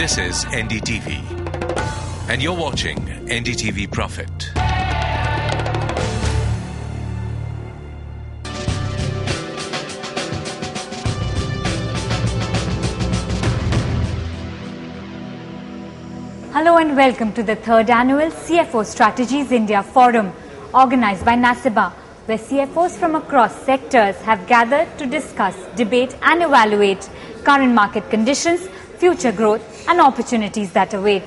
This is NDTV, and you're watching NDTV Profit. Hello and welcome to the third annual CFO Strategies India Forum, organized by naseba, where CFOs from across sectors have gathered to discuss, debate and evaluate current market conditions, future growth and opportunities that await.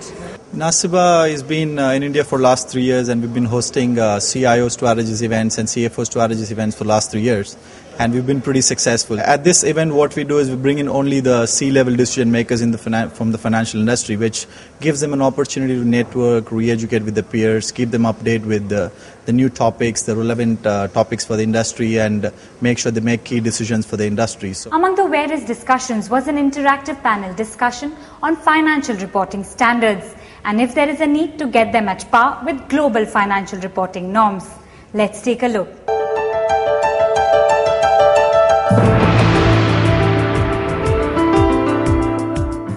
naseba has been in India for the last 3 years, and we've been hosting CIO strategies events and CFO strategies events for the last 3 years. And we've been pretty successful. At this event, what we do is we bring in only the C-level decision makers in from the financial industry, which gives them an opportunity to network, re-educate with the peers, keep them updated with the new topics, the relevant topics for the industry, and make sure they make key decisions for the industry. So, among the various discussions was an interactive panel discussion on financial reporting standards and if there is a need to get them at par with global financial reporting norms. Let's take a look.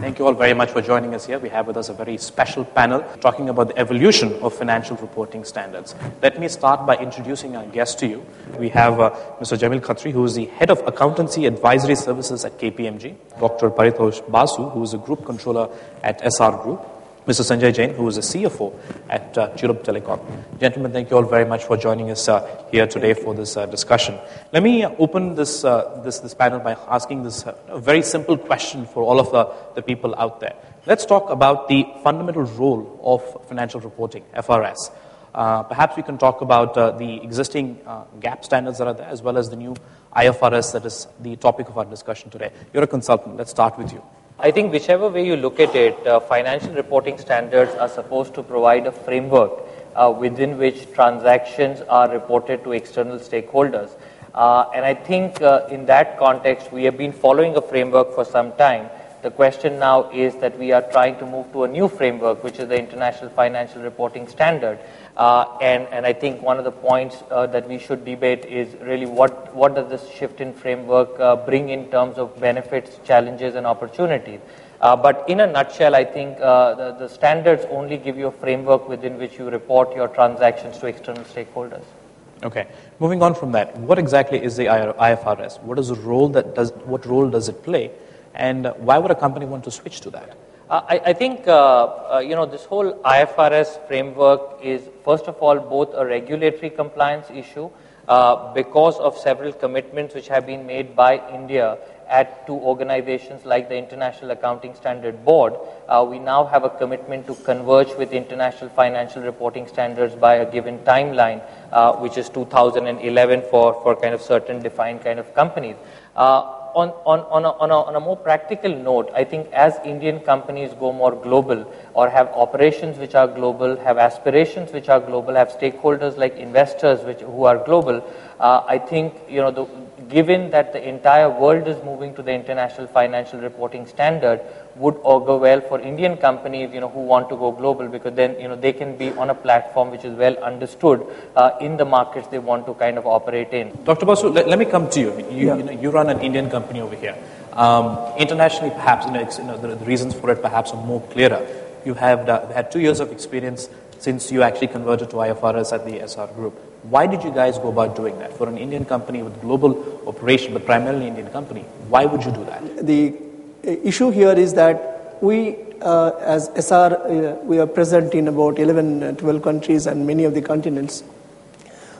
Thank you all very much for joining us here. We have with us a very special panel talking about the evolution of financial reporting standards. Let me start by introducing our guest to you. We have Mr. Jamil Khatri, who is the Head of Accountancy Advisory Services at KPMG, Dr. Paritosh C.Basu, who is a Group Controller at Essar Group, Mr. Sanjay Jain, who is a CFO at Tulip Telecom. Gentlemen, thank you all very much for joining us here today for this discussion. Let me open this panel by asking this very simple question for all of the people out there. Let's talk about the fundamental role of financial reporting, FRS. Perhaps we can talk about the existing GAAP standards that are there, as well as the new IFRS that is the topic of our discussion today. You're a consultant. Let's start with you. I think whichever way you look at it, financial reporting standards are supposed to provide a framework within which transactions are reported to external stakeholders. And I think in that context, we have been following a framework for some time. The question now is that we are trying to move to a new framework, which is the International Financial Reporting Standard. And I think one of the points that we should debate is really what does this shift in framework bring in terms of benefits, challenges and opportunities. But in a nutshell, I think the standards only give you a framework within which you report your transactions to external stakeholders. Okay. Moving on from that, what exactly is the IFRS? What role does it play? And why would a company want to switch to that? I think, this whole IFRS framework is, first of all, both a regulatory compliance issue because of several commitments which have been made by India to organizations like the International Accounting Standard Board. We now have a commitment to converge with international financial reporting standards by a given timeline, which is 2011 for kind of certain defined kind of companies. On a more practical note, I think as Indian companies go more global or have operations which are global, have aspirations which are global, have stakeholders like investors who are global, I think given that the entire world is moving to the International Financial Reporting Standard, would augur well for Indian companies who want to go global, because then they can be on a platform which is well understood in the markets they want to kind of operate in. Dr. Basu, let me come to you. You run an Indian company over here. Internationally, perhaps the reasons for it perhaps are more clearer. You have had 2 years of experience since you actually converted to IFRS at the Essar Group. Why did you guys go about doing that? For an Indian company with global operation, but primarily Indian company, why would you do that? The issue here is that we, as Essar, we are present in about 11, 12 countries and many of the continents.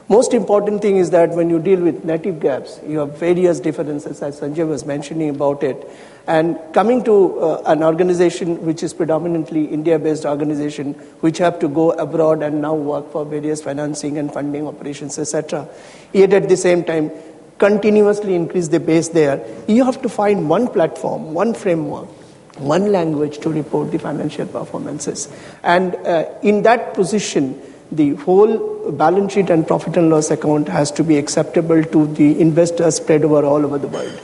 Most important thing is that when you deal with native gaps, you have various differences, as Sanjay was mentioning about it. And coming to an organization which is predominantly India-based organization, which have to go abroad and now work for various financing and funding operations, etc., yet at the same time continuously increase the base there, you have to find one platform, one framework, one language to report the financial performances. And in that position, the whole balance sheet and profit and loss account has to be acceptable to the investors spread over all over the world.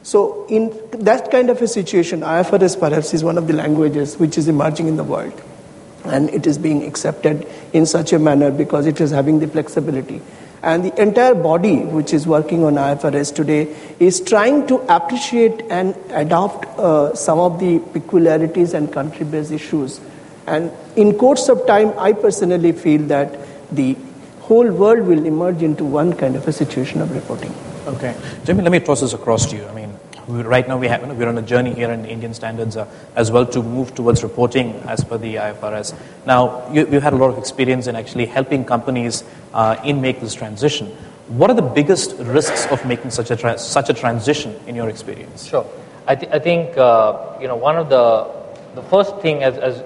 So in that kind of a situation, IFRS perhaps is one of the languages which is emerging in the world. And it is being accepted in such a manner because it is having the flexibility. And the entire body which is working on IFRS today is trying to appreciate and adopt some of the peculiarities and country-based issues. And in course of time, I personally feel that the whole world will emerge into one kind of a situation of reporting. Okay. Jamil, let me toss this across to you. I mean, right now we're on a journey here in Indian standards as well to move towards reporting as per the IFRS. Now, you've had a lot of experience in actually helping companies in make this transition. What are the biggest risks of making such a transition in your experience? Sure. I think one of the first thing, as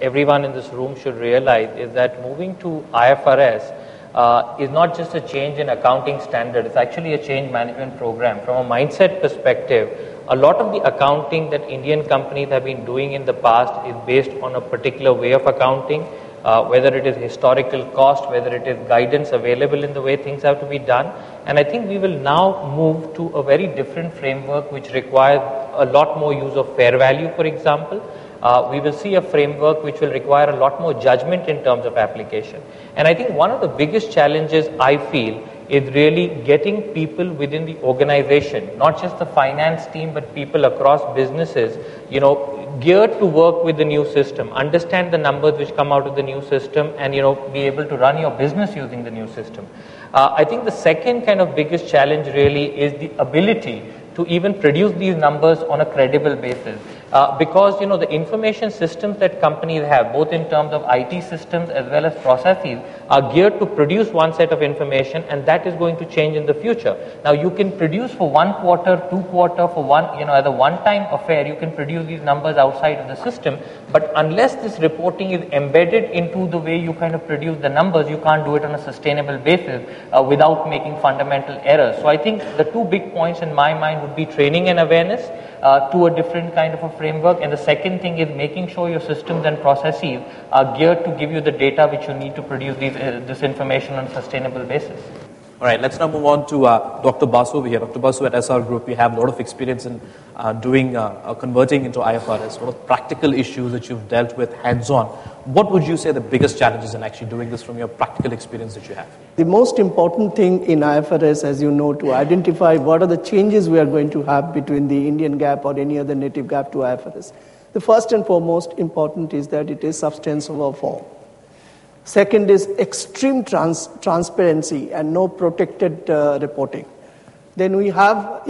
everyone in this room should realize, is that moving to IFRS is not just a change in accounting standard, it's actually a change management program. From a mindset perspective, a lot of the accounting that Indian companies have been doing in the past is based on a particular way of accounting, whether it is historical cost, whether it is guidance available in the way things have to be done. And I think we will now move to a very different framework which requires a lot more use of fair value, for example. We will see a framework which will require a lot more judgment in terms of application. And I think one of the biggest challenges I feel is really getting people within the organization, not just the finance team, but people across businesses, geared to work with the new system, understand the numbers which come out of the new system, and, be able to run your business using the new system. I think the second kind of biggest challenge really is the ability to even produce these numbers on a credible basis. Because the information systems that companies have, both in terms of IT systems as well as processes, are geared to produce one set of information, and that is going to change in the future. Now, you can produce for 1 quarter, 2 quarter, for one, as a one-time affair, you can produce these numbers outside of the system, but unless this reporting is embedded into the way you kind of produce the numbers, you can't do it on a sustainable basis without making fundamental errors. So I think the two big points in my mind would be training and awareness to a different kind of a framework, and the second thing is making sure your systems and processes are geared to give you the data which you need to produce this information on a sustainable basis. All right, let's now move on to Dr. Basu over here. Dr. Basu at Essar Group, you have a lot of experience in converting into IFRS, a lot of practical issues that you've dealt with hands-on. What would you say the biggest challenges in actually doing this from your practical experience that you have? The most important thing in IFRS, as you know, to identify what are the changes we are going to have between the Indian GAAP or any other native GAAP to IFRS. The first and foremost important is that it is substance over form. Second is extreme transparency and no protected reporting. Then we have